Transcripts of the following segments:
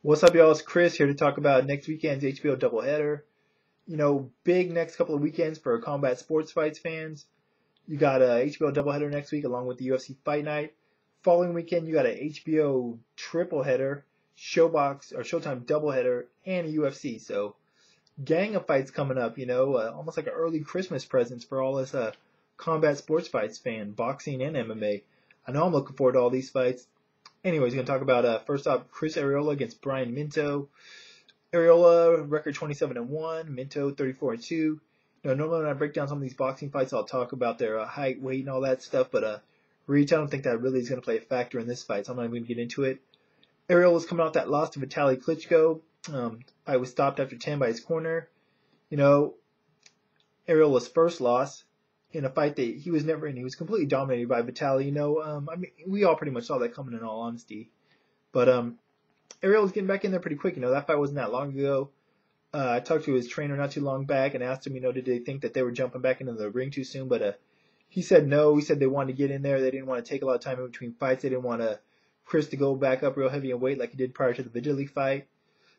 What's up, y'all? It's Chris here to talk about next weekend's HBO doubleheader. Big next couple of weekends for combat sports fights fans. You got a HBO doubleheader next week along with the UFC Fight Night. Following weekend, you got a HBO tripleheader, Showbox or Showtime doubleheader, and a UFC. So, gang of fights coming up. Almost like an early Christmas presents for all us combat sports fights fan, boxing and MMA. I know I'm looking forward to all these fights. Anyways, we're going to talk about first off Chris Arreola against Brian Minto. Arreola record 27-1, Minto 34-2. Normally when I break down some of these boxing fights, I'll talk about their height, weight, and all that stuff. But reach, I don't think that really is going to play a factor in this fight, so I'm not even going to get into it. Arreola's coming off that loss to Vitaly Klitschko. Fight was stopped after 10 by his corner. Arreola's first loss in a fight that he was never in. He was completely dominated by Vitaly. We all pretty much saw that coming in all honesty. But Arreola's getting back in there pretty quick. That fight wasn't that long ago. I talked to his trainer not too long back and asked him, did they think that they were jumping back into the ring too soon? But he said no. He said they wanted to get in there. They didn't want to take a lot of time in between fights. They didn't want Chris to go back up real heavy in weight like he did prior to the Vitaly fight.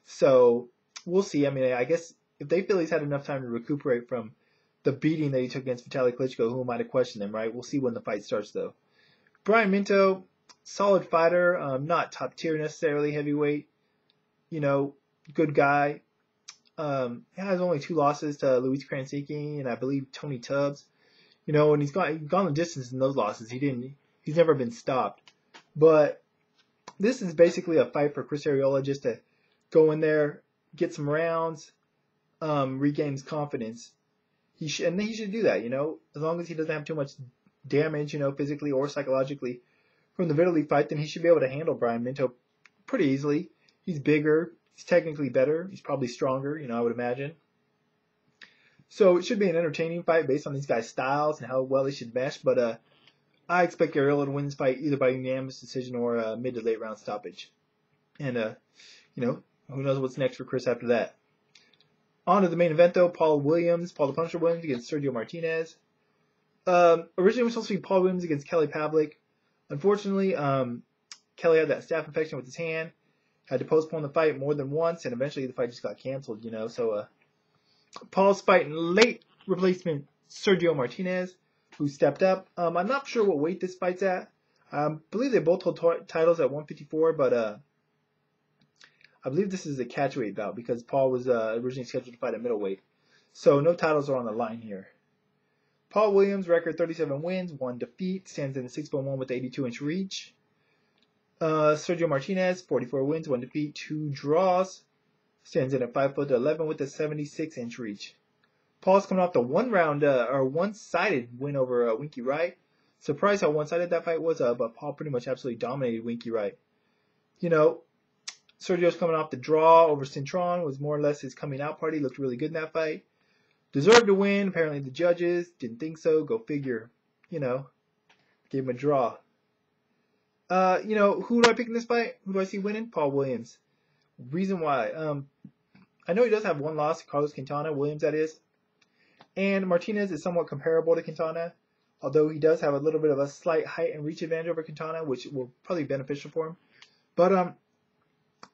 So we'll see. I guess if they feel he's had enough time to recuperate from the beating that he took against Vitaly Klitschko, who might have questioned him, right? We'll see when the fight starts, though. Brian Minto, solid fighter, not top tier necessarily heavyweight. Good guy. Has only 2 losses to Luis Krasnicki and I believe Tony Tubbs. And he's gone the distance in those losses. He's never been stopped. But this is basically a fight for Chris Arreola just to go in there, get some rounds, regain his confidence. He should do that, as long as he doesn't have too much damage, physically or psychologically from the Vitaly fight, then he should be able to handle Brian Minto pretty easily. He's bigger. He's technically better. He's probably stronger, I would imagine. So it should be an entertaining fight based on these guys' styles and how well they should mesh. But I expect Arreola to win this fight either by unanimous decision or a mid to late round stoppage. And, who knows what's next for Chris after that. On to the main event, though, Paul the Punisher Williams against Sergio Martinez. Originally it was supposed to be Paul Williams against Kelly Pavlik. Unfortunately, Kelly had that staph infection with his hand, had to postpone the fight more than once, and eventually the fight just got canceled, So Paul's fighting late replacement Sergio Martinez, who stepped up. I'm not sure what weight this fight's at. I believe they both hold titles at 154, but I believe this is a catchweight bout because Paul was originally scheduled to fight at middleweight. So no titles are on the line here. Paul Williams, record 37 wins, 1 defeat, stands in the 6'1" with 82-inch reach. Sergio Martinez, 44 wins, 1 defeat, 2 draws, stands in at 5'11" with a 76-inch reach. Paul's coming off the one-sided win over Winky Wright. Surprised how one-sided that fight was, but Paul pretty much absolutely dominated Winky Wright. Sergio's coming off the draw over Cintron, was more or less his coming out party, looked really good in that fight. Deserved to win, apparently the judges didn't think so, go figure. Gave him a draw. Who do I pick in this fight? Who do I see winning? Paul Williams. Reason why. I know he does have one loss to Carlos Quintana, Williams that is. And Martinez is somewhat comparable to Quintana, although he does have a little bit of a slight height and reach advantage over Quintana, which will probably be beneficial for him. But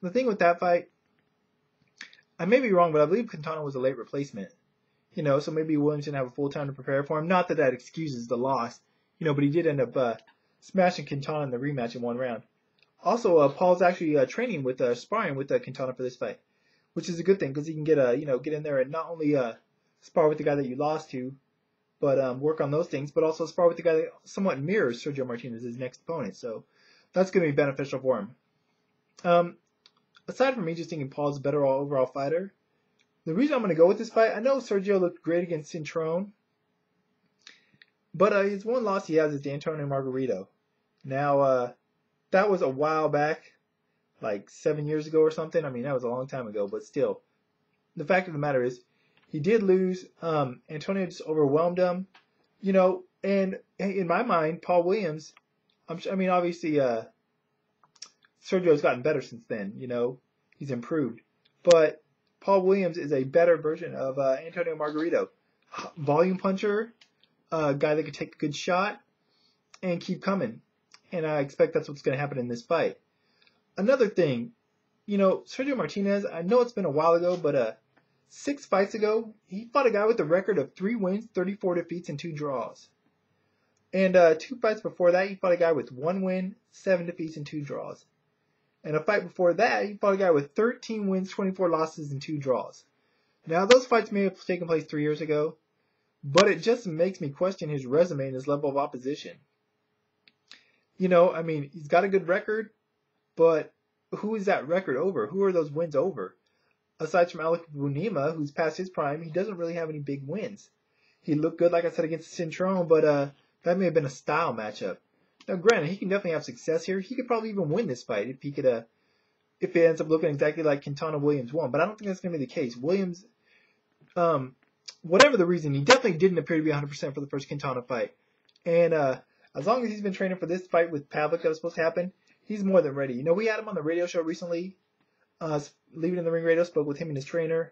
the thing with that fight, I may be wrong, but I believe Quintana was a late replacement. So maybe Williams didn't have a full time to prepare for him. Not that excuses the loss, but he did end up smashing Quintana in the rematch in 1 round. Also, Paul's actually training with sparring with Quintana for this fight, which is a good thing because he can get get in there and not only spar with the guy that you lost to, but work on those things, but also spar with the guy that somewhat mirrors Sergio Martinez, his next opponent. So that's going to be beneficial for him. Aside from me just thinking Paul's a better overall fighter, the reason I'm going to go with this fight, I know Sergio looked great against Cintron, but his one loss he has is to Antonio Margarito. Now, that was a while back, like 7 years ago or something. That was a long time ago, but still. The fact of the matter is, he did lose. Antonio just overwhelmed him, and in my mind, Paul Williams, obviously, Sergio's gotten better since then, he's improved. But Paul Williams is a better version of Antonio Margarito. Volume puncher, guy that could take a good shot and keep coming. And I expect that's what's going to happen in this fight. Another thing, Sergio Martinez, I know it's been a while ago, but 6 fights ago, he fought a guy with a record of 3 wins, 34 defeats, and 2 draws. And 2 fights before that, he fought a guy with 1 win, 7 defeats, and 2 draws. And a fight before that, he fought a guy with 13 wins, 24 losses, and 2 draws. Now, those fights may have taken place 3 years ago, but it just makes me question his resume and his level of opposition. He's got a good record, but who is that record over? Who are those wins over? Aside from Alex Bunima, who's past his prime, he doesn't really have any big wins. He looked good, like I said, against Cintrone, but that may have been a style matchup. Now, granted, he can definitely have success here. He could probably even win this fight if if it ends up looking exactly like Quintana Williams won. But I don't think that's going to be the case. Williams, whatever the reason, he definitely didn't appear to be 100% for the first Quintana fight. And as long as he's been training for this fight with Pavlik that was supposed to happen, he's more than ready. We had him on the radio show recently. Leaving in the Ring Radio, spoke with him and his trainer.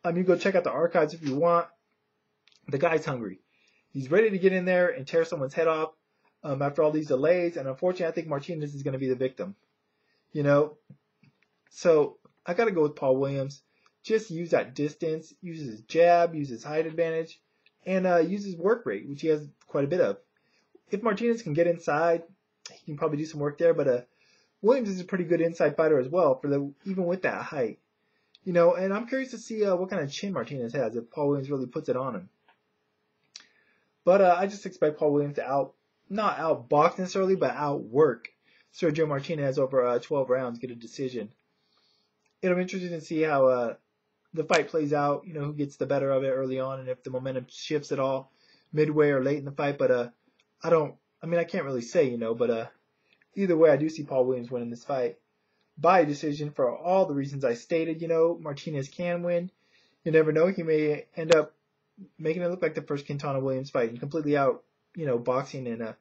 You go check out the archives if you want. The guy's hungry. He's ready to get in there and tear someone's head off after all these delays. And unfortunately, I think Martinez is going to be the victim. So I got to go with Paul Williams. Just use that distance, use his jab, use his height advantage, and use his work rate, which he has quite a bit of. If Martinez can get inside, he can probably do some work there. But Williams is a pretty good inside fighter as well, even with that height. And I'm curious to see what kind of chin Martinez has if Paul Williams really puts it on him. But I just expect Paul Williams to not outbox necessarily, but outwork Sergio Martinez over 12 rounds, get a decision. It'll be interesting to see how the fight plays out, who gets the better of it early on and if the momentum shifts at all midway or late in the fight. But I can't really say, but either way, I do see Paul Williams winning this fight by decision for all the reasons I stated. Martinez can win. You never know. He may end up making it look like the first Quintana Williams fight and completely out, boxing and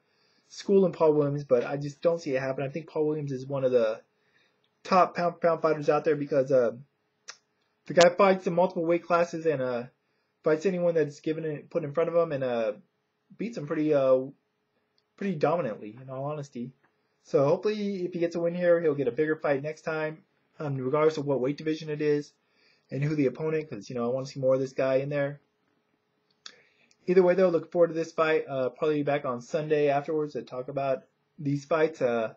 schooling Paul Williams, but I just don't see it happen. I think Paul Williams is one of the top pound fighters out there because the guy fights in multiple weight classes and fights anyone that's put in front of him and beats him pretty dominantly, in all honesty. So hopefully, if he gets a win here, he'll get a bigger fight next time, regardless of what weight division it is and who the opponent, because I want to see more of this guy in there. Either way, though, look forward to this fight. Probably be back on Sunday afterwards to talk about these fights. But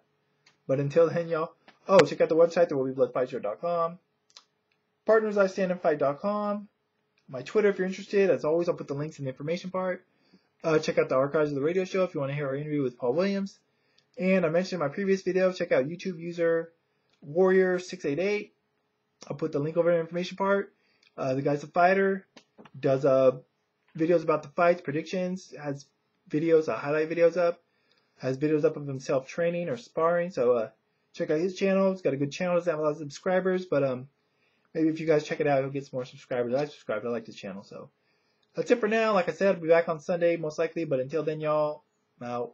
until then, y'all, check out the website, thewillbebloodfightshow.com. Partners, IStandandFight.com. My Twitter, if you're interested. As always, I'll put the links in the information part. Check out the archives of the radio show if you want to hear our interview with Paul Williams. And I mentioned in my previous video, check out YouTube user Warrior688. I'll put the link over in the information part. The guy's a fighter, does videos about the fights, predictions, has videos, highlight videos up, has videos up of himself training or sparring. So check out his channel. He's got a good channel. Doesn't have a lot of subscribers, but maybe if you guys check it out, he'll get some more subscribers. I subscribed. I like this channel. So that's it for now. Like I said, I'll be back on Sunday most likely. But until then, y'all, I'm out.